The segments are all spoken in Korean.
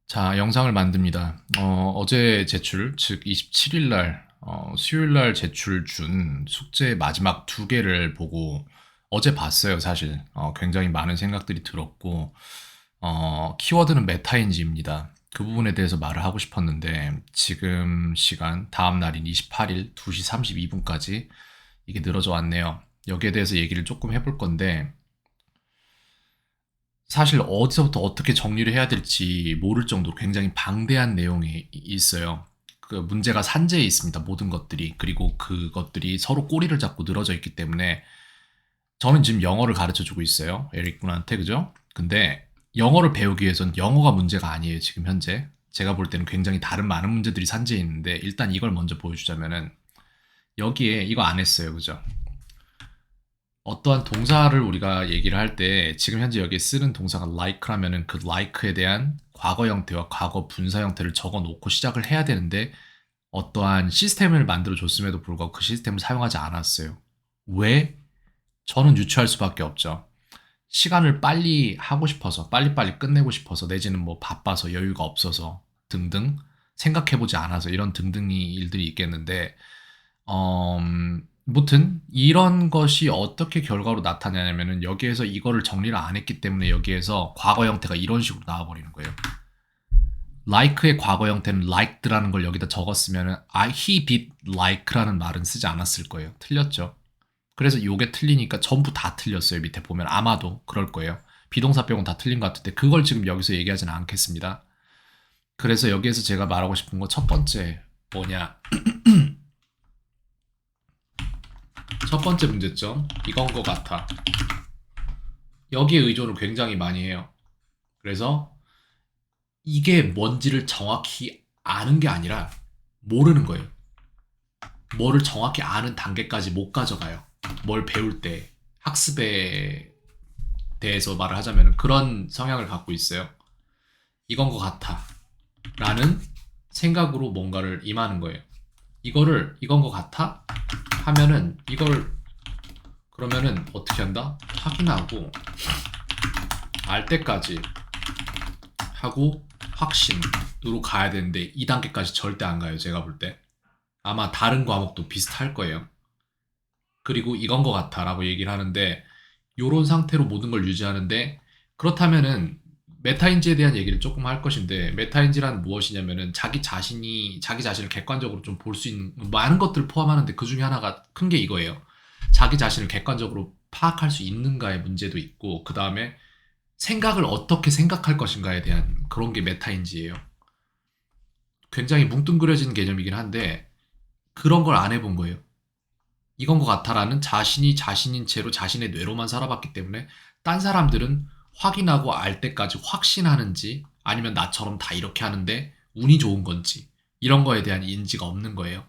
자, 영상을 만듭니다. 어제 제출, 즉 27일 날, 수요일 날 제출 준 숙제 마지막 두 개를 보고 어제 봤어요, 사실. 굉장히 많은 생각들이 들었고, 키워드는 메타인지입니다. 그 부분에 대해서 말을 하고 싶었는데, 지금 시간, 다음 날인 28일 2시 32분까지 이게 늘어져 왔네요. 여기에 대해서 얘기를 조금 해볼 건데, 사실 어디서부터 어떻게 정리를 해야 될지 모를 정도로 굉장히 방대한 내용이 있어요. 그 문제가 산재에 있습니다. 모든 것들이. 그리고 그것들이 서로 꼬리를 잡고 늘어져 있기 때문에 저는 지금 영어를 가르쳐 주고 있어요. 에릭 군한테, 그죠? 근데 영어를 배우기 위해선 영어가 문제가 아니에요. 지금 현재. 제가 볼 때는 굉장히 다른 많은 문제들이 산재에 있는데 일단 이걸 먼저 보여주자면은 여기에 이거 안 했어요. 그죠? 어떠한 동사를 우리가 얘기를 할 때 지금 현재 여기에 쓰는 동사가 like라면은 그 like에 대한 과거 형태와 과거 분사 형태를 적어 놓고 시작을 해야 되는데 어떠한 시스템을 만들어 줬음에도 불구하고 그 시스템을 사용하지 않았어요. 왜? 저는 유추할 수밖에 없죠. 시간을 빨리 하고 싶어서, 빨리빨리 끝내고 싶어서, 내지는 뭐 바빠서, 여유가 없어서 등등 생각해보지 않아서 이런 등등이 일들이 있겠는데 무튼 이런 것이 어떻게 결과로 나타나냐면은 여기에서 이거를 정리를 안 했기 때문에 여기에서 과거 형태가 이런 식으로 나와버리는 거예요. like의 과거 형태는 liked라는 걸 여기다 적었으면은 he did like라는 말은 쓰지 않았을 거예요. 틀렸죠. 그래서 요게 틀리니까 전부 다 틀렸어요. 밑에 보면 아마도 그럴 거예요. 비동사 빼고는 다 틀린 것 같은데 그걸 지금 여기서 얘기하지는 않겠습니다. 그래서 여기에서 제가 말하고 싶은 거 첫 번째 뭐냐. 첫 번째 문제점 이건 것 같아. 여기에 의존을 굉장히 많이 해요. 그래서 이게 뭔지를 정확히 아는 게 아니라 모르는 거예요. 뭐를 정확히 아는 단계까지 못 가져가요. 뭘 배울 때 학습에 대해서 말을 하자면 그런 성향을 갖고 있어요. 이건 것 같아 라는 생각으로 뭔가를 임하는 거예요. 이거를 이건 것 같아 하면은 이걸 그러면은 어떻게 한다? 확인하고 알 때까지 하고 확신으로 가야 되는데 2단계까지 절대 안 가요. 제가 볼 때. 아마 다른 과목도 비슷할 거예요. 그리고 이건 것 같아 라고 얘기를 하는데 요런 상태로 모든 걸 유지하는데 그렇다면은 메타인지에 대한 얘기를 조금 할 것인데 메타인지란 무엇이냐면은 자기 자신을 객관적으로 좀 볼 수 있는 많은 것들을 포함하는데 그 중에 하나가 큰 게 이거예요. 자기 자신을 객관적으로 파악할 수 있는가의 문제도 있고 그 다음에 생각을 어떻게 생각할 것인가에 대한 그런 게 메타인지예요. 굉장히 뭉뚱그려진 개념이긴 한데 그런 걸 안 해본 거예요. 이건 것 같아라는 자신이 자신인 채로 자신의 뇌로만 살아봤기 때문에 딴 사람들은 확인하고 알 때까지 확신하는지 아니면 나처럼 다 이렇게 하는데 운이 좋은 건지 이런 거에 대한 인지가 없는 거예요.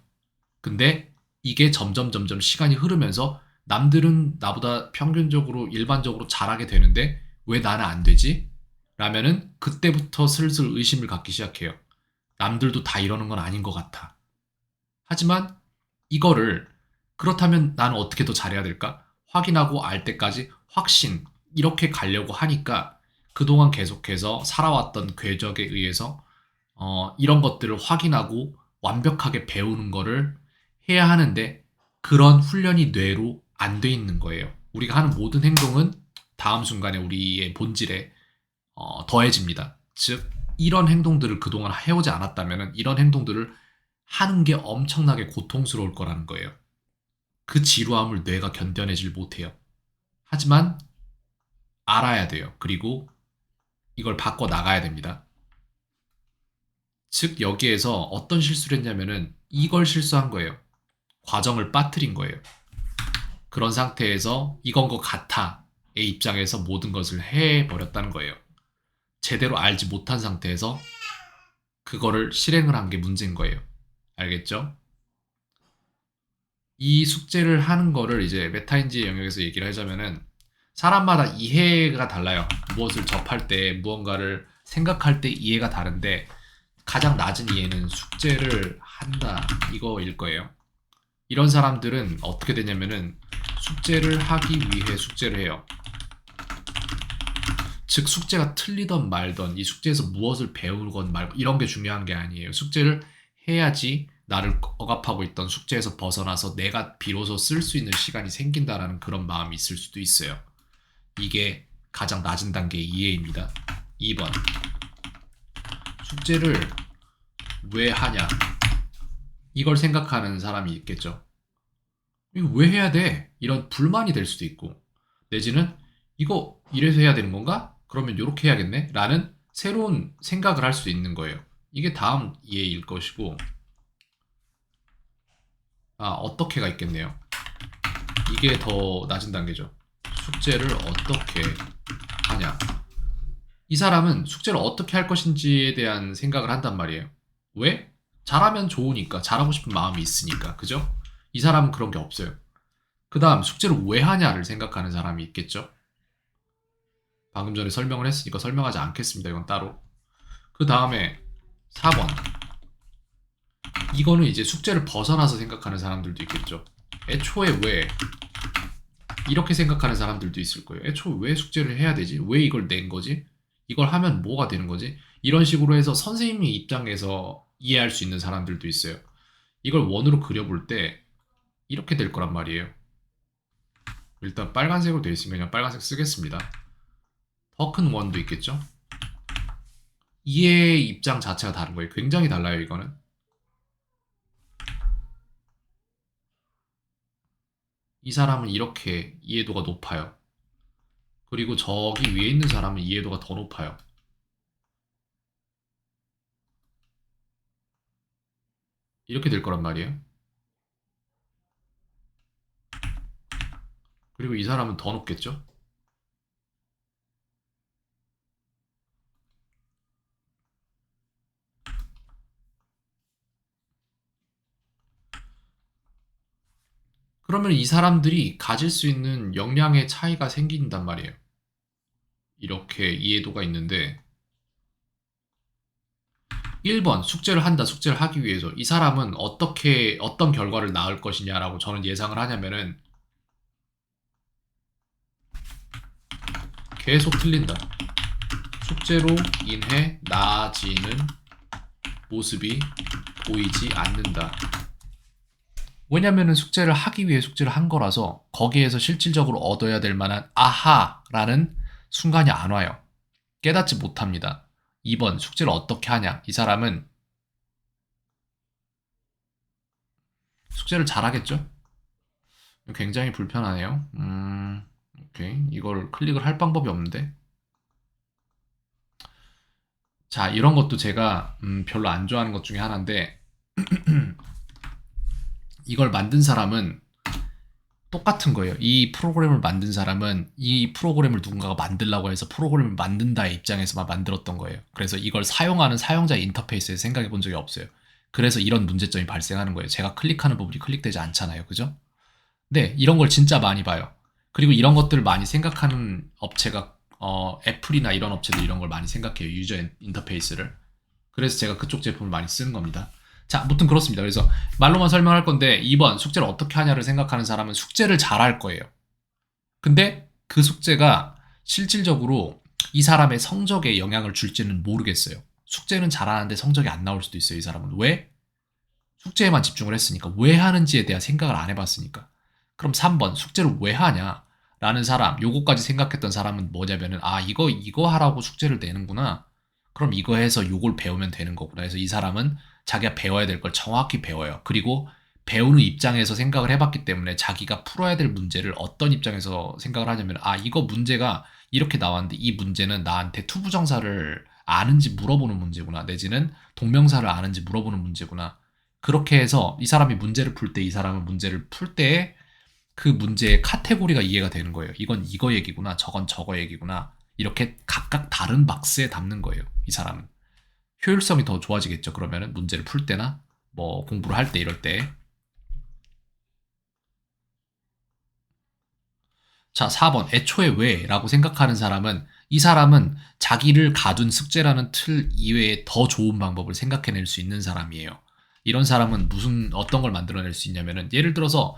근데 이게 점점 시간이 흐르면서 남들은 나보다 평균적으로 일반적으로 잘하게 되는데 왜 나는 안 되지? 라면은 그때부터 슬슬 의심을 갖기 시작해요. 남들도 다 이러는 건 아닌 것 같아. 하지만 이거를 그렇다면 나는 어떻게 더 잘해야 될까? 확인하고 알 때까지 확신 이렇게 가려고 하니까 그동안 계속해서 살아왔던 궤적에 의해서 이런 것들을 확인하고 완벽하게 배우는 거를 해야 하는데 그런 훈련이 뇌로 안 돼 있는 거예요. 우리가 하는 모든 행동은 다음 순간에 우리의 본질에 더해집니다. 즉 이런 행동들을 그동안 해오지 않았다면 이런 행동들을 하는 게 엄청나게 고통스러울 거라는 거예요. 그 지루함을 뇌가 견뎌내질 못해요. 하지만 알아야 돼요. 그리고 이걸 바꿔 나가야 됩니다. 즉 여기에서 어떤 실수를 했냐면은 이걸 실수한 거예요. 과정을 빠뜨린 거예요. 그런 상태에서 이건 것 같아의 입장에서 모든 것을 해버렸다는 거예요. 제대로 알지 못한 상태에서 그거를 실행을 한 게 문제인 거예요. 알겠죠? 이 숙제를 하는 거를 이제 메타인지 영역에서 얘기를 하자면은 사람마다 이해가 달라요. 무엇을 접할 때, 무언가를 생각할 때 이해가 다른데 가장 낮은 이해는 숙제를 한다 이거일 거예요. 이런 사람들은 어떻게 되냐면은 숙제를 하기 위해 숙제를 해요. 즉 숙제가 틀리던 말던 이 숙제에서 무엇을 배우건 말고 이런 게 중요한 게 아니에요. 숙제를 해야지 나를 억압하고 있던 숙제에서 벗어나서 내가 비로소 쓸 수 있는 시간이 생긴다라는 그런 마음이 있을 수도 있어요. 이게 가장 낮은 단계의 이해입니다. 2번. 숙제를 왜 하냐? 이걸 생각하는 사람이 있겠죠. 이거 왜 해야 돼? 이런 불만이 될 수도 있고, 내지는 이거 이래서 해야 되는 건가? 그러면 이렇게 해야겠네? 라는 새로운 생각을 할 수 있는 거예요. 이게 다음 이해일 것이고, 어떻게가 있겠네요. 이게 더 낮은 단계죠. 숙제를 어떻게 하냐. 이 사람은 숙제를 어떻게 할 것인지에 대한 생각을 한단 말이에요. 왜? 잘하면 좋으니까, 잘하고 싶은 마음이 있으니까, 그죠? 이 사람은 그런 게 없어요. 그 다음, 숙제를 왜 하냐를 생각하는 사람이 있겠죠? 방금 전에 설명을 했으니까 설명하지 않겠습니다. 이건 따로. 그 다음에 4번. 이거는 이제 숙제를 벗어나서 생각하는 사람들도 있겠죠. 애초에 왜? 이렇게 생각하는 사람들도 있을 거예요. 애초에 왜 숙제를 해야 되지? 왜 이걸 낸 거지? 이걸 하면 뭐가 되는 거지? 이런 식으로 해서 선생님의 입장에서 이해할 수 있는 사람들도 있어요. 이걸 원으로 그려볼 때 이렇게 될 거란 말이에요. 일단 빨간색으로 되어 있으면 그냥 빨간색 쓰겠습니다. 더 큰 원도 있겠죠? 이해의 입장 자체가 다른 거예요. 굉장히 달라요, 이거는. 이 사람은 이렇게 이해도가 높아요. 그리고 저기 위에 있는 사람은 이해도가 더 높아요. 이렇게 될 거란 말이에요. 그리고 이 사람은 더 높겠죠? 그러면 이 사람들이 가질 수 있는 역량의 차이가 생긴단 말이에요. 이렇게 이해도가 있는데 1번 숙제를 한다. 숙제를 하기 위해서 이 사람은 어떤 결과를 낳을 것이냐라고 저는 예상을 하냐면은 계속 틀린다. 숙제로 인해 나아지는 모습이 보이지 않는다. 왜냐면은 숙제를 하기 위해 숙제를 한 거라서 거기에서 실질적으로 얻어야 될 만한 아하라는 순간이 안 와요. 깨닫지 못합니다. 2번 숙제를 어떻게 하냐. 이 사람은 숙제를 잘하겠죠? 굉장히 불편하네요. 오케이. 이걸 클릭을 할 방법이 없는데. 자, 이런 것도 제가 별로 안 좋아하는 것 중에 하나인데 이걸 만든 사람은 똑같은 거예요. 이 프로그램을 만든 사람은 이 프로그램을 누군가가 만들라고 해서 프로그램을 만든다의 입장에서만 만들었던 거예요. 그래서 이걸 사용하는 사용자 인터페이스에서 생각해 본 적이 없어요. 그래서 이런 문제점이 발생하는 거예요. 제가 클릭하는 부분이 클릭되지 않잖아요. 그죠? 네, 이런 걸 진짜 많이 봐요. 그리고 이런 것들을 많이 생각하는 업체가 애플이나 이런 업체들 이런 걸 많이 생각해요. 유저 인터페이스를. 그래서 제가 그쪽 제품을 많이 쓰는 겁니다. 자, 아무튼 그렇습니다. 그래서 말로만 설명할 건데 2번 숙제를 어떻게 하냐를 생각하는 사람은 숙제를 잘할 거예요. 근데 그 숙제가 실질적으로 이 사람의 성적에 영향을 줄지는 모르겠어요. 숙제는 잘하는데 성적이 안 나올 수도 있어요. 이 사람은. 왜? 숙제에만 집중을 했으니까. 왜 하는지에 대한 생각을 안 해봤으니까. 그럼 3번 숙제를 왜 하냐? 라는 사람, 요거까지 생각했던 사람은 뭐냐면은 이거 하라고 숙제를 내는구나. 그럼 이거 해서 요걸 배우면 되는 거구나. 그래서 이 사람은 자기가 배워야 될 걸 정확히 배워요. 그리고 배우는 입장에서 생각을 해봤기 때문에 자기가 풀어야 될 문제를 어떤 입장에서 생각을 하냐면 이거 문제가 이렇게 나왔는데 이 문제는 나한테 투부정사를 아는지 물어보는 문제구나. 내지는 동명사를 아는지 물어보는 문제구나. 그렇게 해서 이 사람이 문제를 풀 때 이 사람은 문제를 풀 때 그 문제의 카테고리가 이해가 되는 거예요. 이건 이거 얘기구나. 저건 저거 얘기구나. 이렇게 각각 다른 박스에 담는 거예요. 이 사람은. 효율성이 더 좋아지겠죠. 그러면은 문제를 풀 때나 뭐 공부를 할 때 이럴 때. 자, 4번. 애초에 왜? 라고 생각하는 사람은 이 사람은 자기를 가둔 숙제라는 틀 이외에 더 좋은 방법을 생각해낼 수 있는 사람이에요. 이런 사람은 어떤 걸 만들어낼 수 있냐면은 예를 들어서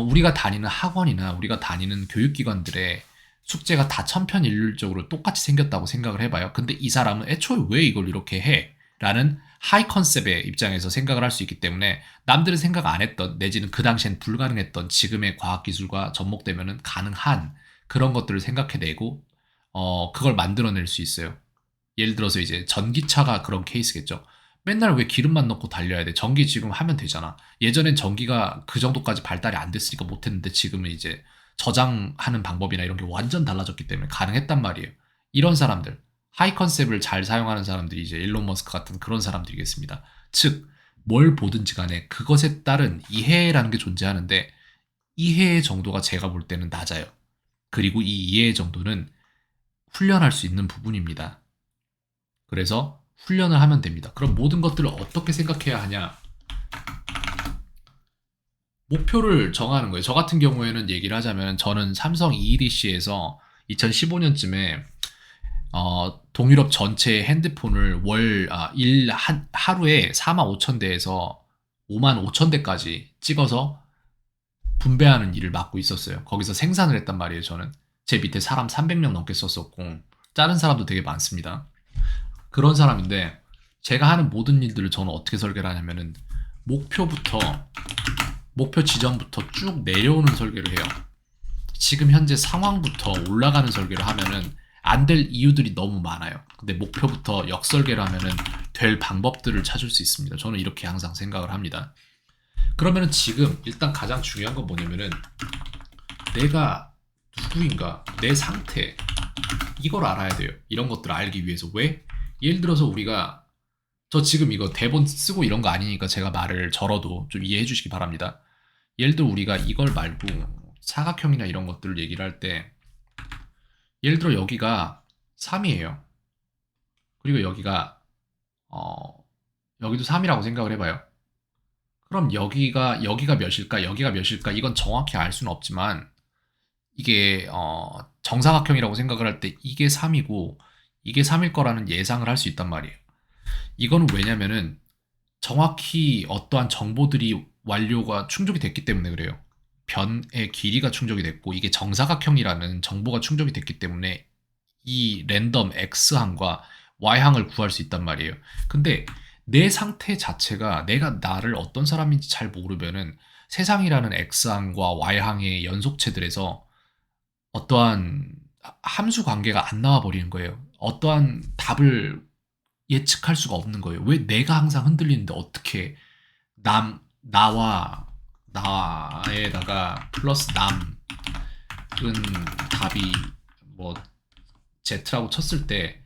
우리가 다니는 학원이나 우리가 다니는 교육기관들에 숙제가 다 천편일률적으로 똑같이 생겼다고 생각을 해봐요. 근데 이 사람은 애초에 왜 이걸 이렇게 해? 라는 하이 컨셉의 입장에서 생각을 할 수 있기 때문에 남들은 생각 안 했던 내지는 그 당시엔 불가능했던 지금의 과학기술과 접목되면 가능한 그런 것들을 생각해내고 그걸 만들어낼 수 있어요. 예를 들어서 이제 전기차가 그런 케이스겠죠. 맨날 왜 기름만 넣고 달려야 돼? 전기 지금 하면 되잖아. 예전엔 전기가 그 정도까지 발달이 안 됐으니까 못했는데 지금은 이제 저장하는 방법이나 이런 게 완전 달라졌기 때문에 가능했단 말이에요. 이런 사람들, 하이 컨셉을 잘 사용하는 사람들이 이제 일론 머스크 같은 그런 사람들이겠습니다. 즉, 뭘 보든지 간에 그것에 따른 이해라는 게 존재하는데 이해의 정도가 제가 볼 때는 낮아요. 그리고 이 이해의 정도는 훈련할 수 있는 부분입니다. 그래서 훈련을 하면 됩니다. 그럼 모든 것들을 어떻게 생각해야 하냐? 목표를 정하는 거예요. 저 같은 경우에는 얘기를 하자면 저는 삼성 EDC에서 2015년쯤에 동유럽 전체 핸드폰을 하루에 4만 5천 대에서 5만 5천 대까지 찍어서 분배하는 일을 맡고 있었어요. 거기서 생산을 했단 말이에요, 저는. 제 밑에 사람 300명 넘게 썼었고, 다른 사람도 되게 많습니다. 그런 사람인데, 제가 하는 모든 일들을 저는 어떻게 설계를 하냐면은, 목표 지점부터 쭉 내려오는 설계를 해요. 지금 현재 상황부터 올라가는 설계를 하면은, 안 될 이유들이 너무 많아요. 근데 목표부터 역설계를 하면은, 될 방법들을 찾을 수 있습니다. 저는 이렇게 항상 생각을 합니다. 그러면은 지금 일단 가장 중요한 건 뭐냐면은 내가 누구인가, 내 상태, 이걸 알아야 돼요. 이런 것들을 알기 위해서. 왜? 예를 들어서 저 지금 이거 대본 쓰고 이런 거 아니니까 제가 말을 절어도 좀 이해해 주시기 바랍니다. 예를 들어 우리가 이걸 말고 사각형이나 이런 것들을 얘기를 할 때 예를 들어 여기가 3이에요. 그리고 여기도 3이라고 생각을 해봐요. 그럼 여기가 몇일까? 여기가 몇일까? 이건 정확히 알 수는 없지만 이게 정사각형이라고 생각을 할 때 이게 3이고 이게 3일 거라는 예상을 할 수 있단 말이에요. 이거는 왜냐면은 정확히 어떠한 정보들이 완료가 충족이 됐기 때문에 그래요. 변의 길이가 충족이 됐고 이게 정사각형이라는 정보가 충족이 됐기 때문에 이 랜덤 X항과 Y항을 구할 수 있단 말이에요. 근데 내 상태 자체가 내가 나를 어떤 사람인지 잘 모르면은 세상이라는 X항과 Y항의 연속체들에서 어떠한 함수 관계가 안 나와 버리는 거예요. 어떠한 답을 예측할 수가 없는 거예요. 왜 내가 항상 흔들리는데 어떻게 나에다가 플러스 남은 답이 뭐 Z라고 쳤을 때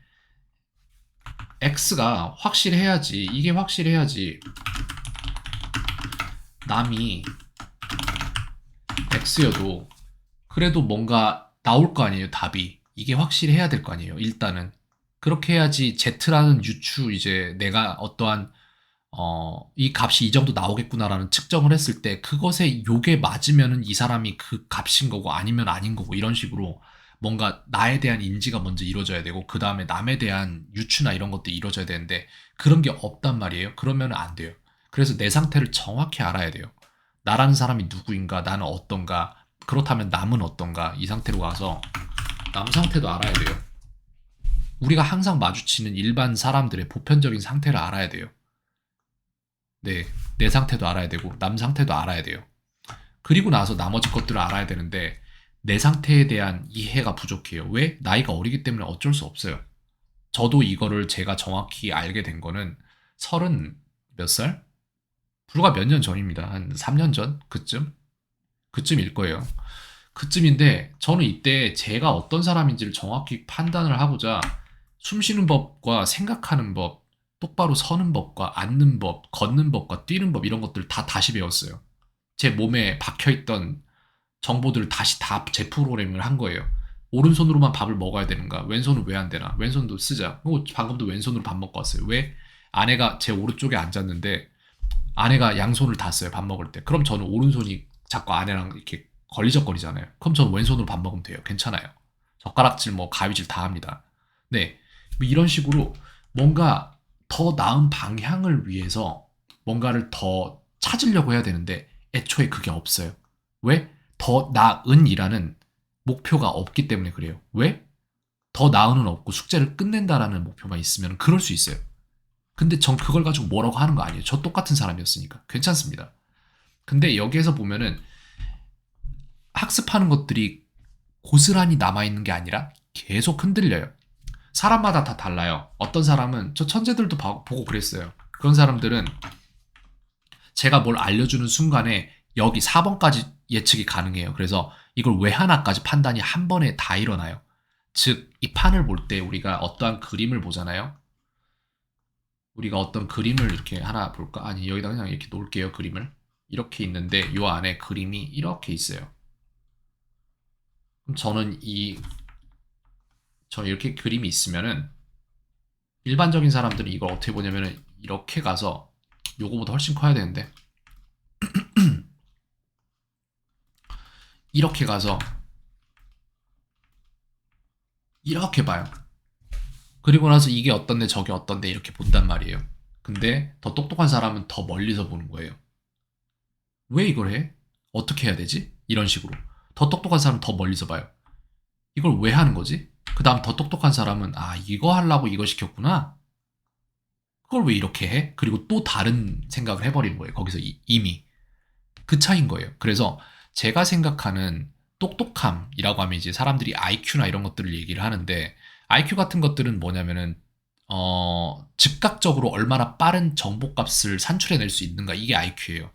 X가 확실해야지, 이게 확실해야지 남이 X여도 그래도 뭔가 나올 거 아니에요, 답이. 이게 확실해야 될 거 아니에요, 일단은. 그렇게 해야지 Z라는 이제 내가 어떠한 이 값이 이 정도 나오겠구나라는 측정을 했을 때 그것에 요게 맞으면은 이 사람이 그 값인 거고 아니면 아닌 거고 이런 식으로 뭔가 나에 대한 인지가 먼저 이루어져야 되고 그 다음에 남에 대한 유추나 이런 것들이 이루어져야 되는데 그런 게 없단 말이에요. 그러면 안 돼요. 그래서 내 상태를 정확히 알아야 돼요. 나라는 사람이 누구인가, 나는 어떤가, 그렇다면 남은 어떤가, 이 상태로 가서 남 상태도 알아야 돼요. 우리가 항상 마주치는 일반 사람들의 보편적인 상태를 알아야 돼요. 네, 내 상태도 알아야 되고 남 상태도 알아야 돼요. 그리고 나서 나머지 것들을 알아야 되는데 내 상태에 대한 이해가 부족해요. 왜? 나이가 어리기 때문에 어쩔 수 없어요. 저도 이거를 제가 정확히 알게 된 거는 30 몇 살? 불과 몇 년 전입니다. 한 3년 전? 그쯤일 거예요. 그쯤인데 저는 이때 제가 어떤 사람인지를 정확히 판단을 하고자 숨 쉬는 법과 생각하는 법, 똑바로 서는 법과 앉는 법, 걷는 법과 뛰는 법 이런 것들을 다시 배웠어요. 제 몸에 박혀있던 정보들을 다시 다 재프로그래밍을 한 거예요. 오른손으로만 밥을 먹어야 되는가? 왼손은 왜 안 되나? 왼손도 쓰자. 방금도 왼손으로 밥 먹고 왔어요. 왜? 아내가 제 오른쪽에 앉았는데 아내가 양손을 다 써요. 밥 먹을 때. 그럼 저는 오른손이 자꾸 아내랑 이렇게 걸리적거리잖아요. 그럼 저는 왼손으로 밥 먹으면 돼요. 괜찮아요. 젓가락질 가위질 다 합니다. 네. 뭐 이런 식으로 뭔가 더 나은 방향을 위해서 뭔가를 더 찾으려고 해야 되는데 애초에 그게 없어요. 왜? 더 나은이라는 목표가 없기 때문에 그래요. 왜? 더 나은은 없고 숙제를 끝낸다라는 목표만 있으면 그럴 수 있어요. 근데 전 그걸 가지고 뭐라고 하는 거 아니에요. 저 똑같은 사람이었으니까. 괜찮습니다. 근데 여기에서 보면은 학습하는 것들이 고스란히 남아있는 게 아니라 계속 흔들려요. 사람마다 다 달라요. 어떤 사람은 저 천재들도 보고 그랬어요. 그런 사람들은 제가 뭘 알려주는 순간에 여기 4번까지 예측이 가능해요. 그래서 이걸 왜 하나까지 판단이 한 번에 다 일어나요. 즉, 이 판을 볼 때 우리가 어떠한 그림을 보잖아요. 우리가 어떤 그림을 이렇게 하나 볼까? 아니, 여기다 그냥 이렇게 놓을게요, 그림을. 이렇게 있는데 이 안에 그림이 이렇게 있어요. 그럼 저는 저 이렇게 그림이 있으면은 일반적인 사람들이 이걸 어떻게 보냐면은 이렇게 가서 요거보다 훨씬 커야 되는데 이렇게 가서 이렇게 봐요. 그리고 나서 이게 어떤데 저게 어떤데 이렇게 본단 말이에요. 근데 더 똑똑한 사람은 더 멀리서 보는 거예요. 왜 이걸 해? 어떻게 해야 되지? 이런 식으로. 더 똑똑한 사람은 더 멀리서 봐요. 이걸 왜 하는 거지? 그 다음 더 똑똑한 사람은 이거 하려고 이거 시켰구나. 그걸 왜 이렇게 해? 그리고 또 다른 생각을 해버리는 거예요. 거기서 이미. 그 차이인 거예요. 그래서 제가 생각하는 똑똑함이라고 하면 이제 사람들이 IQ나 이런 것들을 얘기를 하는데 IQ 같은 것들은 뭐냐면은 즉각적으로 얼마나 빠른 정보값을 산출해낼 수 있는가 이게 IQ예요.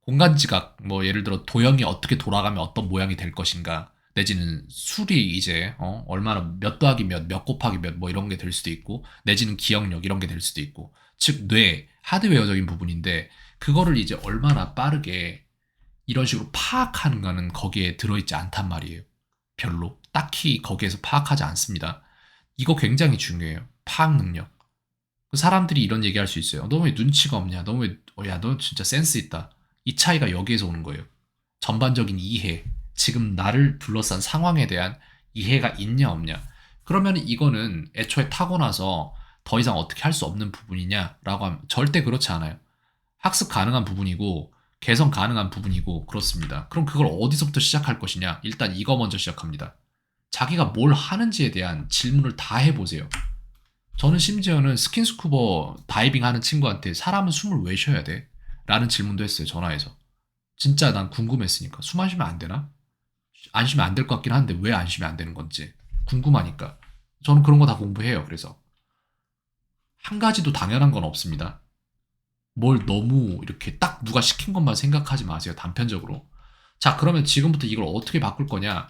공간 지각, 뭐 예를 들어 도형이 어떻게 돌아가면 어떤 모양이 될 것인가, 내지는 술이 이제 얼마나 몇 더하기 몇 곱하기 몇 뭐 이런 게 될 수도 있고, 내지는 기억력 이런 게 될 수도 있고, 즉 뇌, 하드웨어적인 부분인데 그거를 이제 얼마나 빠르게 이런 식으로 파악하는가는 거기에 들어있지 않단 말이에요. 별로. 딱히 거기에서 파악하지 않습니다. 이거 굉장히 중요해요. 파악 능력. 그 사람들이 이런 얘기할 수 있어요. 너 왜 눈치가 없냐? 너 왜, 야, 너 진짜 센스 있다. 이 차이가 여기에서 오는 거예요. 전반적인 이해. 지금 나를 둘러싼 상황에 대한 이해가 있냐, 없냐. 그러면 이거는 애초에 타고나서 더 이상 어떻게 할 수 없는 부분이냐라고 하면 절대 그렇지 않아요. 학습 가능한 부분이고, 개선 가능한 부분이고, 그렇습니다. 그럼 그걸 어디서부터 시작할 것이냐? 일단 이거 먼저 시작합니다. 자기가 뭘 하는지에 대한 질문을 다 해보세요. 저는 심지어는 스킨스쿠버 다이빙 하는 친구한테 사람은 숨을 왜 쉬어야 돼? 라는 질문도 했어요, 전화해서. 진짜 난 궁금했으니까. 숨 안 쉬면 안 되나? 안 쉬면 안 될 것 같긴 한데 왜 안 쉬면 안 되는 건지. 궁금하니까. 저는 그런 거 다 공부해요, 그래서. 한 가지도 당연한 건 없습니다. 뭘 너무 이렇게 딱 누가 시킨 것만 생각하지 마세요, 단편적으로. 자, 그러면 지금부터 이걸 어떻게 바꿀 거냐?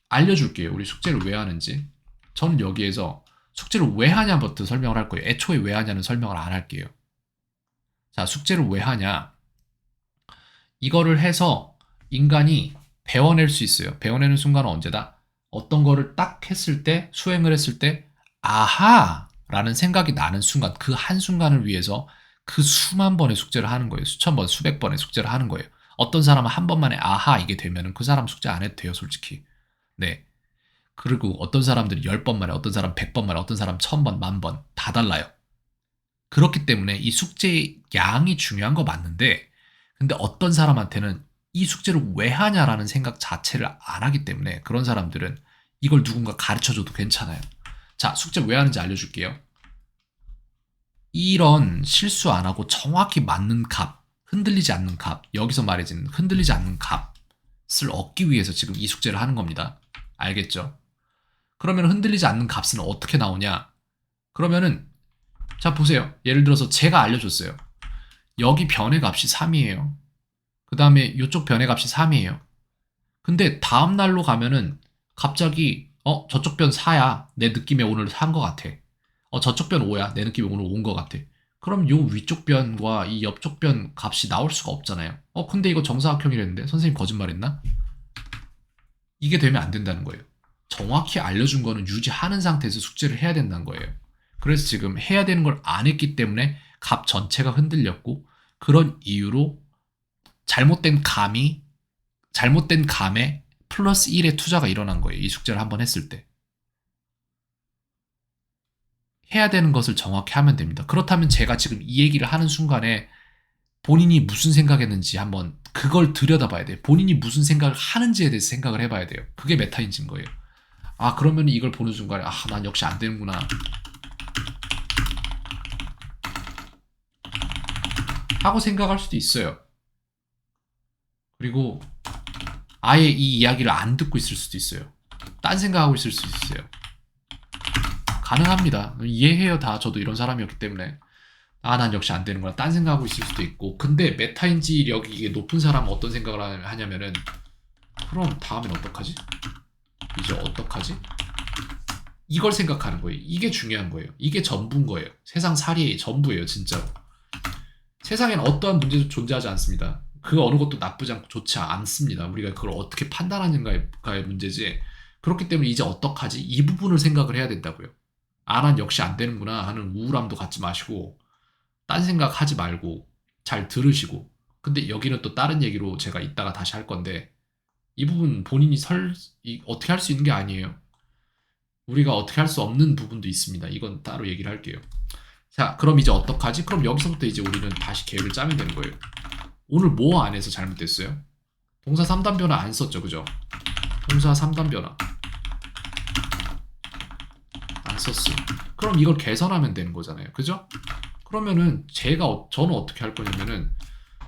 알려줄게요, 우리 숙제를 왜 하는지. 저는 여기에서 숙제를 왜 하냐부터 설명을 할 거예요. 애초에 왜 하냐는 설명을 안 할게요. 자, 숙제를 왜 하냐? 이거를 해서 인간이 배워낼 수 있어요. 배워내는 순간은 언제다? 어떤 거를 딱 했을 때, 수행을 했을 때, 아하! 라는 생각이 나는 순간, 그 한순간을 위해서 그 수만 번의 숙제를 하는 거예요. 수천 번, 수백 번의 숙제를 하는 거예요. 어떤 사람은 한 번만에 아하! 이게 되면은 그 사람 숙제 안 해도 돼요, 솔직히. 네. 그리고 어떤 사람들이 10번 만에, 어떤 사람 100번 만에, 어떤 사람 1000번, 만번 다 달라요. 그렇기 때문에 이 숙제의 양이 중요한 거 맞는데, 근데 어떤 사람한테는 이 숙제를 왜 하냐라는 생각 자체를 안 하기 때문에 그런 사람들은 이걸 누군가 가르쳐 줘도 괜찮아요. 자, 숙제 왜 하는지 알려줄게요. 이런 실수 안 하고 정확히 맞는 값, 흔들리지 않는 값, 여기서 말해지는 흔들리지 않는 값을 얻기 위해서 지금 이 숙제를 하는 겁니다. 알겠죠? 그러면 흔들리지 않는 값은 어떻게 나오냐? 그러면은 자, 보세요. 예를 들어서 제가 알려줬어요. 여기 변의 값이 3이에요. 그 다음에 이쪽 변의 값이 3이에요. 근데 다음 날로 가면은 갑자기 저쪽 변 4야. 내 느낌에 오늘 산 것 같아. 저쪽 변 5야. 내 느낌에 오늘 온 것 같아. 그럼 요 위쪽 변과 이 옆쪽 변 값이 나올 수가 없잖아요. 근데 이거 정사각형이랬는데 선생님 거짓말했나? 이게 되면 안 된다는 거예요. 정확히 알려준 거는 유지하는 상태에서 숙제를 해야 된다는 거예요. 그래서 지금 해야 되는 걸 안 했기 때문에 값 전체가 흔들렸고, 그런 이유로 잘못된 감에 플러스 1의 투자가 일어난 거예요. 이 숙제를 한번 했을 때. 해야 되는 것을 정확히 하면 됩니다. 그렇다면 제가 지금 이 얘기를 하는 순간에 본인이 무슨 생각했는지 한번 그걸 들여다봐야 돼요. 본인이 무슨 생각을 하는지에 대해서 생각을 해봐야 돼요. 그게 메타인지인 거예요. 아, 그러면 이걸 보는 순간에 난 역시 안 되는구나 하고 생각할 수도 있어요. 그리고 아예 이 이야기를 안 듣고 있을 수도 있어요. 딴 생각하고 있을 수도 있어요. 가능합니다. 이해해요. 다 저도 이런 사람이었기 때문에 난 역시 안 되는구나 딴 생각하고 있을 수도 있고. 근데 메타인지력이 이게 높은 사람은 어떤 생각을 하냐면은 그럼 다음엔 어떡하지? 이제 어떡하지? 이걸 생각하는 거예요. 이게 중요한 거예요. 이게 전부인 거예요. 세상 살이의 전부예요. 진짜로. 세상엔 어떠한 문제도 존재하지 않습니다. 그 어느 것도 나쁘지 않고 좋지 않습니다. 우리가 그걸 어떻게 판단하는가의 문제지. 그렇기 때문에 이제 어떡하지? 이 부분을 생각을 해야 된다고요. 난 역시 안 되는구나 하는 우울함도 갖지 마시고 딴 생각 하지 말고 잘 들으시고. 근데 여기는 또 다른 얘기로 제가 이따가 다시 할 건데 이 부분 본인이 어떻게 할 수 있는 게 아니에요. 우리가 어떻게 할 수 없는 부분도 있습니다. 이건 따로 얘기를 할게요. 자, 그럼 이제 어떡하지? 그럼 여기서부터 이제 우리는 다시 계획을 짜면 되는 거예요. 오늘 뭐 안 해서 잘못됐어요? 동사 3단 변화 안 썼죠, 그죠? 동사 3단 변화 안 썼어. 그럼 이걸 개선하면 되는 거잖아요, 그죠? 그러면은 저는 어떻게 할 거냐면은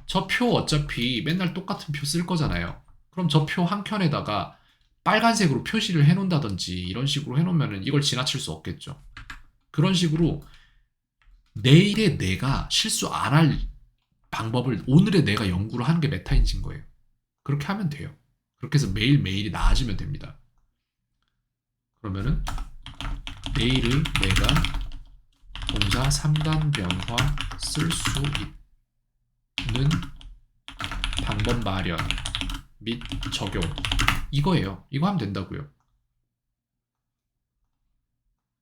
저 표 어차피 맨날 똑같은 표 쓸 거잖아요. 그럼 저 표 한 켠에다가 빨간색으로 표시를 해놓는다든지 이런 식으로 해놓으면은 이걸 지나칠 수 없겠죠. 그런 식으로 내일에 내가 실수 안 할 방법을 오늘에 내가 연구를 하는 게 메타인지인 거예요. 그렇게 하면 돼요. 그렇게 해서 매일매일이 나아지면 됩니다. 그러면은 내일의 내가 동사 3단 변화 쓸 수 있는 방법 마련 및 적용 이거예요. 이거 하면 된다고요.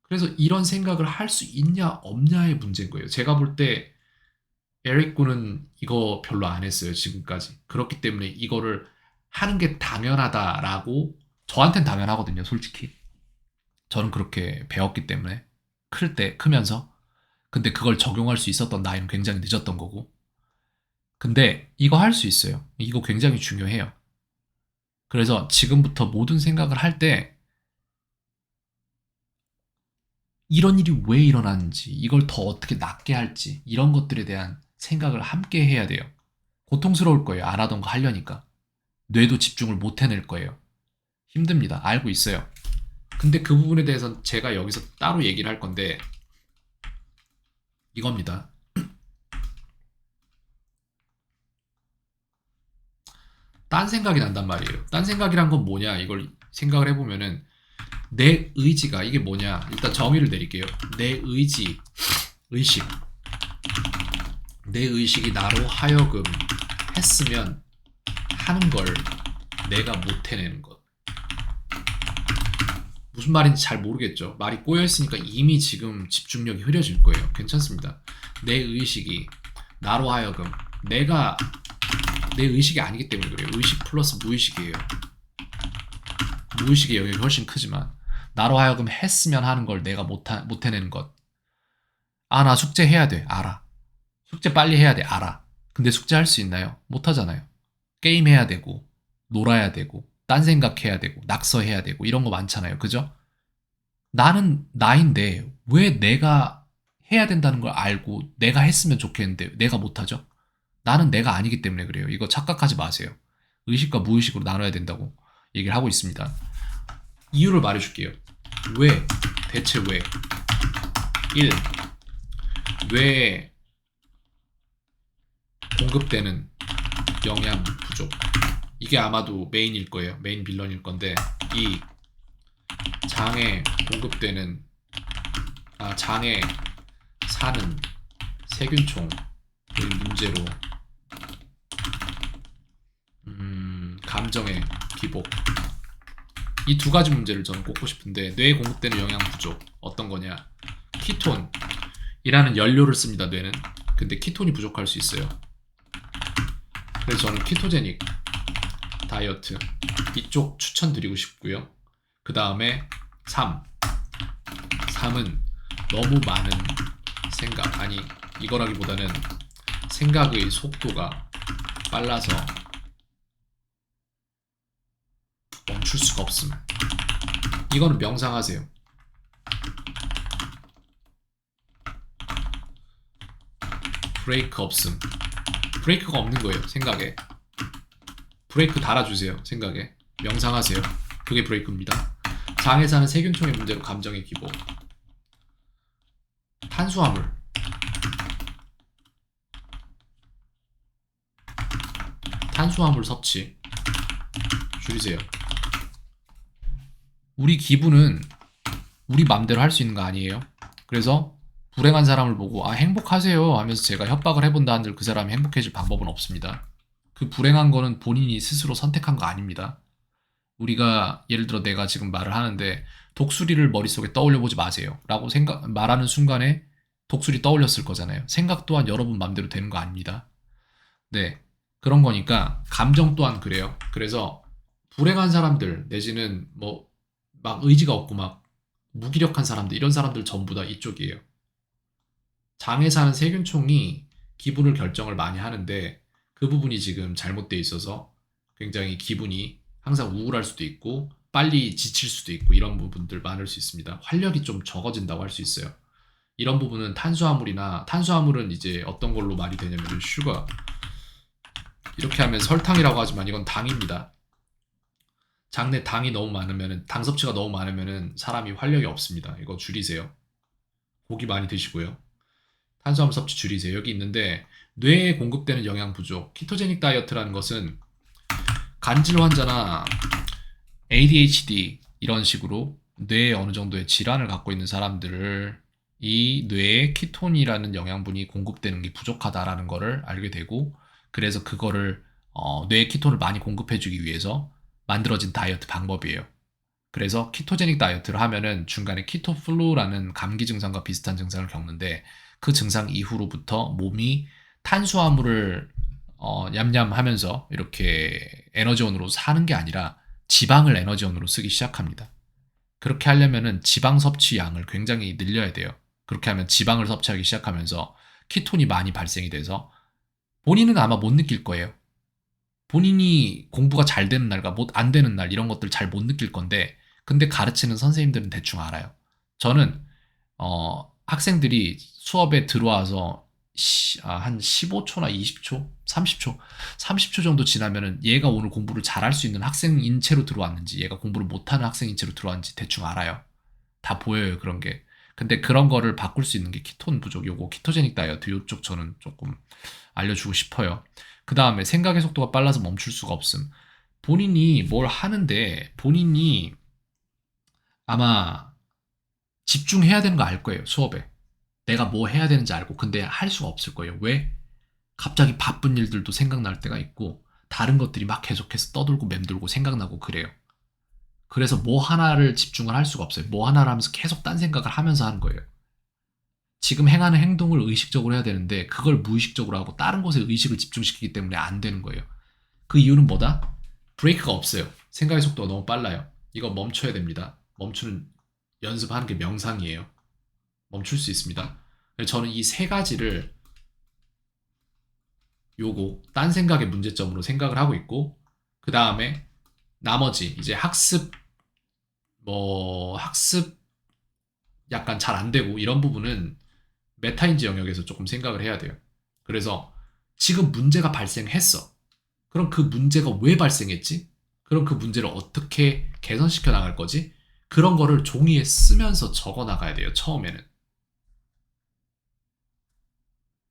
그래서 이런 생각을 할 수 있냐 없냐의 문제인 거예요. 제가 볼 때 에릭 군은 이거 별로 안 했어요. 지금까지. 그렇기 때문에 이거를 하는 게 당연하다라고 저한텐 당연하거든요. 솔직히. 저는 그렇게 배웠기 때문에 크면서 근데 그걸 적용할 수 있었던 나이는 굉장히 늦었던 거고. 근데 이거 할 수 있어요. 이거 굉장히 중요해요. 그래서 지금부터 모든 생각을 할 때 이런 일이 왜 일어나는지, 이걸 더 어떻게 낫게 할지 이런 것들에 대한 생각을 함께 해야 돼요. 고통스러울 거예요. 안 하던 거 하려니까. 뇌도 집중을 못 해낼 거예요. 힘듭니다. 알고 있어요. 근데 그 부분에 대해서 제가 여기서 따로 얘기를 할 건데 이겁니다. 딴 생각이 난단 말이에요. 딴 생각이란 건 뭐냐 이걸 생각을 해보면은 내 의지가 이게 뭐냐 일단 정의를 내릴게요. 내 의지, 의식 내 의식이 나로 하여금 했으면 하는 걸 내가 못 해내는 것. 무슨 말인지 잘 모르겠죠. 말이 꼬여있으니까 이미 지금 집중력이 흐려질 거예요. 괜찮습니다. 내 의식이 나로 하여금 내가 내 의식이 아니기 때문에 그래요. 의식 플러스 무의식이에요. 무의식의 영역이 훨씬 크지만 나로 하여금 했으면 하는 걸 내가 못 해내는 것. 나 숙제 해야 돼. 알아. 숙제 빨리 해야 돼. 알아. 근데 숙제 할 수 있나요? 못 하잖아요. 게임 해야 되고 놀아야 되고 딴 생각해야 되고 낙서해야 되고 이런 거 많잖아요. 그죠? 나는 나인데 왜 내가 해야 된다는 걸 알고 내가 했으면 좋겠는데 내가 못하죠? 나는 내가 아니기 때문에 그래요. 이거 착각하지 마세요. 의식과 무의식으로 나눠야 된다고 얘기를 하고 있습니다. 이유를 말해줄게요. 왜? 대체 왜? 1. 뇌에 공급되는 영양 부족. 이게 아마도 메인일 거예요. 메인 빌런일 건데 2. 장에 공급되는 장에 사는 세균총의 문제로 감정의 기복. 이 두 가지 문제를 저는 꼽고 싶은데 뇌에 공급되는 영양 부족 어떤 거냐? 키톤이라는 연료를 씁니다. 뇌는. 근데 키톤이 부족할 수 있어요. 그래서 저는 키토제닉 다이어트 이쪽 추천드리고 싶고요. 그 다음에 3은 너무 많은 생각 이거라기보다는 생각의 속도가 빨라서 멈출 수가 없음. 이거는 명상하세요. 브레이크 없음. 브레이크가 없는 거예요, 생각에. 브레이크 달아주세요, 생각에. 명상하세요. 그게 브레이크입니다. 장에서 하는 세균총의 문제로 감정의 기복. 탄수화물. 탄수화물 섭취. 줄이세요. 우리 기분은 우리 맘대로 할 수 있는 거 아니에요. 그래서 불행한 사람을 보고 행복하세요 하면서 제가 협박을 해본다 한들 그 사람이 행복해질 방법은 없습니다. 그 불행한 거는 본인이 스스로 선택한 거 아닙니다. 우리가 예를 들어 내가 지금 말을 하는데 독수리를 머릿속에 떠올려보지 마세요 라고 말하는 순간에 독수리 떠올렸을 거잖아요. 생각 또한 여러분 맘대로 되는 거 아닙니다. 네, 그런 거니까 감정 또한 그래요. 그래서 불행한 사람들 내지는 뭐 막 의지가 없고 막 무기력한 사람들, 이런 사람들 전부 다 이쪽이에요. 장에 사는 세균총이 기분을 결정을 많이 하는데 그 부분이 지금 잘못되어 있어서 굉장히 기분이 항상 우울할 수도 있고 빨리 지칠 수도 있고 이런 부분들 많을 수 있습니다. 활력이 좀 적어진다고 할 수 있어요. 이런 부분은 탄수화물은 이제 어떤 걸로 말이 되냐면 슈거, 이렇게 하면 설탕이라고 하지만 이건 당입니다. 장내 당이 너무 많으면, 당 섭취가 너무 많으면 사람이 활력이 없습니다. 이거 줄이세요. 고기 많이 드시고요. 탄수화물 섭취 줄이세요. 여기 있는데 뇌에 공급되는 영양 부족. 키토제닉 다이어트라는 것은 간질 환자나 ADHD 이런 식으로 뇌에 어느 정도의 질환을 갖고 있는 사람들을 이 뇌에 키톤이라는 영양분이 공급되는 게 부족하다라는 거를 알게 되고, 그래서 그거를 뇌에 키톤을 많이 공급해주기 위해서 만들어진 다이어트 방법이에요. 그래서 키토제닉 다이어트를 하면은 중간에 키토플루라는 감기 증상과 비슷한 증상을 겪는데 그 증상 이후로부터 몸이 탄수화물을 냠냠하면서 이렇게 에너지원으로 사는 게 아니라 지방을 에너지원으로 쓰기 시작합니다. 그렇게 하려면은 지방 섭취 양을 굉장히 늘려야 돼요. 그렇게 하면 지방을 섭취하기 시작하면서 키톤이 많이 발생이 돼서 본인은 아마 못 느낄 거예요. 본인이 공부가 잘 되는 날과 안 되는 날 이런 것들 잘 못 느낄 건데, 근데 가르치는 선생님들은 대충 알아요. 저는 학생들이 수업에 들어와서 한 15초나 20초, 30초 정도 지나면은 얘가 오늘 공부를 잘할 수 있는 학생인 채로 들어왔는지 얘가 공부를 못하는 학생인 채로 들어왔는지 대충 알아요. 다 보여요, 그런 게. 근데 그런 거를 바꿀 수 있는 게 키톤 부족, 요거 키토제닉 다이어트, 요쪽 저는 조금 알려주고 싶어요. 그 다음에 생각의 속도가 빨라서 멈출 수가 없음. 본인이 뭘 하는데 본인이 아마 집중해야 되는 거 알 거예요, 수업에. 내가 뭐 해야 되는지 알고. 근데 할 수가 없을 거예요. 왜? 갑자기 바쁜 일들도 생각날 때가 있고 다른 것들이 막 계속해서 떠돌고 맴돌고 생각나고 그래요. 그래서 뭐 하나를 집중을 할 수가 없어요. 뭐 하나를 하면서 계속 딴 생각을 하면서 하는 거예요. 지금 행하는 행동을 의식적으로 해야 되는데 그걸 무의식적으로 하고 다른 곳에 의식을 집중시키기 때문에 안 되는 거예요. 그 이유는 뭐다? 브레이크가 없어요. 생각의 속도가 너무 빨라요. 이거 멈춰야 됩니다. 멈추는 연습하는 게 명상이에요. 멈출 수 있습니다. 저는 이 세 가지를 요거 딴 생각의 문제점으로 생각을 하고 있고, 그 다음에 나머지 이제 학습 약간 잘 안 되고 이런 부분은 메타인지 영역에서 조금 생각을 해야 돼요. 그래서 지금 문제가 발생했어. 그럼 그 문제가 왜 발생했지? 그럼 그 문제를 어떻게 개선시켜 나갈 거지? 그런 거를 종이에 쓰면서 적어 나가야 돼요, 처음에는.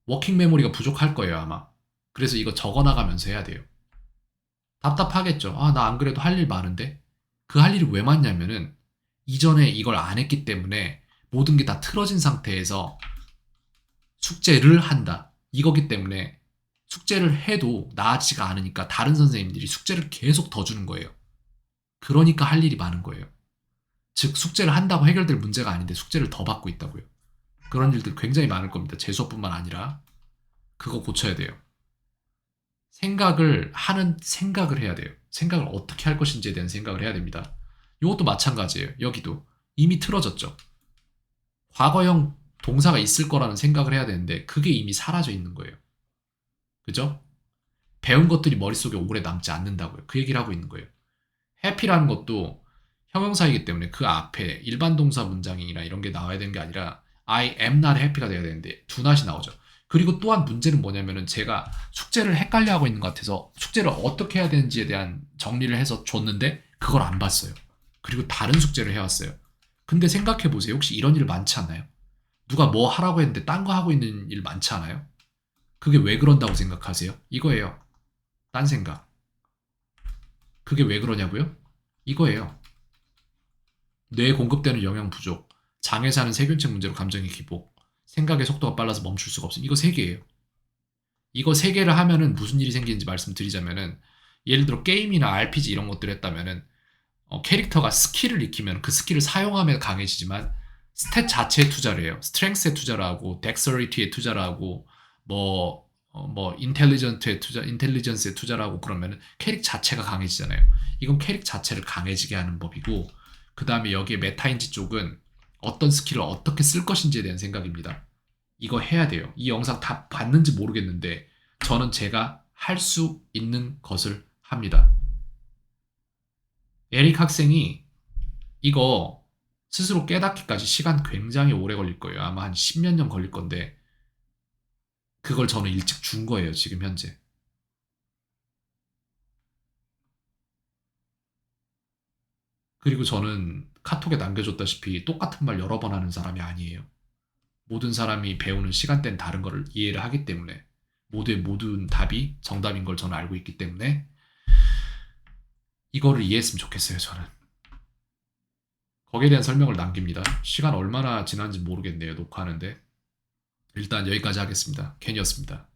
워킹 메모리가 부족할 거예요, 아마. 그래서 이거 적어 나가면서 해야 돼요. 답답하겠죠. 나 안 그래도 할 일 많은데? 그 할 일이 왜 많냐면은 이전에 이걸 안 했기 때문에 모든 게 다 틀어진 상태에서 숙제를 한다. 이거기 때문에 숙제를 해도 나아지지가 않으니까 다른 선생님들이 숙제를 계속 더 주는 거예요. 그러니까 할 일이 많은 거예요. 즉 숙제를 한다고 해결될 문제가 아닌데 숙제를 더 받고 있다고요. 그런 일들 굉장히 많을 겁니다. 제 수업뿐만 아니라. 그거 고쳐야 돼요. 생각을 해야 돼요. 생각을 어떻게 할 것인지에 대한 생각을 해야 됩니다. 이것도 마찬가지예요. 여기도 이미 틀어졌죠. 과거형 동사가 있을 거라는 생각을 해야 되는데 그게 이미 사라져 있는 거예요. 그죠? 배운 것들이 머릿속에 오래 남지 않는다고요. 그 얘기를 하고 있는 거예요. happy라는 것도 형용사이기 때문에 그 앞에 일반 동사 문장이나 이런 게 나와야 되는 게 아니라 I am not happy가 돼야 되는데 do not이 나오죠. 그리고 또한 문제는 뭐냐면은 제가 숙제를 헷갈려 하고 있는 것 같아서 숙제를 어떻게 해야 되는지에 대한 정리를 해서 줬는데 그걸 안 봤어요. 그리고 다른 숙제를 해왔어요. 근데 생각해 보세요. 혹시 이런 일 많지 않나요? 누가 뭐 하라고 했는데 딴 거 하고 있는 일 많지 않아요? 그게 왜 그런다고 생각하세요? 이거예요. 딴 생각. 그게 왜 그러냐고요? 이거예요. 뇌에 공급되는 영양 부족, 장에 사는 세균체 문제로 감정의 기복, 생각의 속도가 빨라서 멈출 수가 없음. 이거 세 개예요. 이거 세 개를 하면은 무슨 일이 생기는지 말씀드리자면은 예를 들어 게임이나 RPG 이런 것들을 했다면은 캐릭터가 스킬을 익히면 그 스킬을 사용하면 강해지지만 스탯 자체에 투자를 해요. 스트렝스에 투자를 하고 덱서리티에 투자를 하고 뭐 인텔리전스에 투자를 하고 그러면은 캐릭 자체가 강해지잖아요. 이건 캐릭 자체를 강해지게 하는 법이고 그 다음에 여기에 메타인지 쪽은 어떤 스킬을 어떻게 쓸 것인지에 대한 생각입니다. 이거 해야 돼요. 이 영상 다 봤는지 모르겠는데 저는 제가 할 수 있는 것을 합니다. 에릭 학생이 이거 스스로 깨닫기까지 시간 굉장히 오래 걸릴 거예요. 아마 한 10몇 년 걸릴 건데 그걸 저는 일찍 준 거예요. 지금 현재. 그리고 저는 카톡에 남겨줬다시피 똑같은 말 여러 번 하는 사람이 아니에요. 모든 사람이 배우는 시간대는 다른 거를 이해를 하기 때문에 모두의 모든 답이 정답인 걸 저는 알고 있기 때문에 이거를 이해했으면 좋겠어요. 저는. 거기에 대한 설명을 남깁니다. 시간 얼마나 지났는지 모르겠네요. 녹화하는데. 일단 여기까지 하겠습니다. 켄이었습니다.